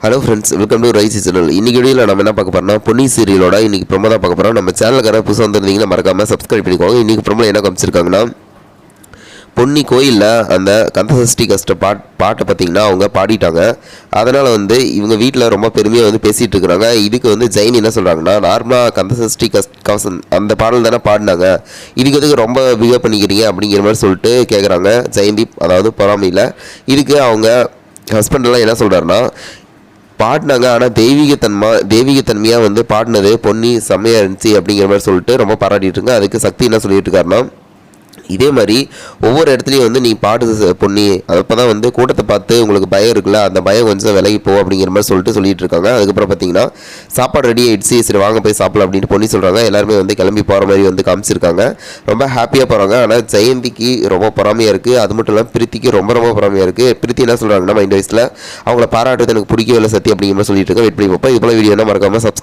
Hello friends, welcome to Raisi channel. இன்றைக்கி வீடியோவில் நம்ம என்ன பார்க்க போகிறோம்னா பொன்னி சீரியலோட இன்றைக்கி ப்ரோமோ தான் பார்க்க போகிறோம். நம்ம சேனலுக்கான புதுசாக வந்திருந்தீங்கன்னா மறக்காமல் சப்ஸ்கிரைப் பண்ணிக்கோங்க. இன்றைக்கி ப்ரோமோ என்ன காமிச்சிருக்காங்கன்னா, பொன்னி கோயிலில் அந்த கந்தசஷ்டி பாட்டை பார்த்திங்கன்னா அவங்க பாடிட்டாங்க. அதனால் இவங்க வீட்டில் ரொம்ப பெருமையாக பேசிகிட்டு இருக்கிறாங்க. இதுக்கு ஜெயின் என்ன சொல்கிறாங்கன்னா, நார்மலாக கந்தசஷ்டி கவசம் அந்த பாடல் தானே பாடினாங்க, இதுக்கு ரொம்ப பிஹேவ் பண்ணிக்கிறீங்க அப்படிங்கிற மாதிரி சொல்லிட்டு கேட்குறாங்க ஜெயந்தீப். அதாவது பொறாமையில். இதுக்கு அவங்க ஹஸ்பண்டெல்லாம் என்ன சொல்கிறாருன்னா, பாடினாங்க ஆனால் தெய்வீகத்தன்மையாக பாடினது பொன்னி செம்மையாக இருந்துச்சு அப்படிங்கிற மாதிரி சொல்லிட்டு ரொம்ப பாராட்டிட்டு இருங்க. அதுக்கு சக்தி என்ன சொல்லிட்டு இருக்காருன்னா, இதே மாதிரி ஒவ்வொரு இடத்துலையும் நீ பாடுது பொன்னி, அப்போ தான் கூட்டத்தை பார்த்து உங்களுக்கு பயம் இருக்குல்ல, அந்த பயம் கொஞ்சம் விலகி போ அப்படிங்கிற மாதிரி சொல்லிட்டு இருக்காங்க. அதுக்கப்புறம் பார்த்தீங்கன்னா சாப்பாடு ரெடி ஆகிடுச்சு, சரி வாங்க போய் சாப்பிடலாம் அப்படின்னு பொன்னி சொல்கிறாங்க. எல்லாருமே கிளம்பி போகிற மாதிரி காமிச்சிருக்காங்க. ரொம்ப ஹாப்பியாக போகிறாங்க. ஆனால் ஜெயந்திக்கு ரொம்ப பொறாமையாக இருக்குது. அது மட்டும் இல்லாமல் பிரித்திக்கு ரொம்ப பொறாமையாக இருக்குது. பிரித்தி என்ன சொல்கிறாங்கன்னா, மைண்ட் வைஸில் அவங்கள பாராட்டுறது எனக்கு பிடிக்கவே இல்லை சத்தி அப்படிங்கிற மாதிரி சொல்லிட்டு இருக்கேன். வெயிட் பண்ணி பார்ப்போம். இது போல வீடியோ மறக்காமல் சப்ஸ்கிரைப்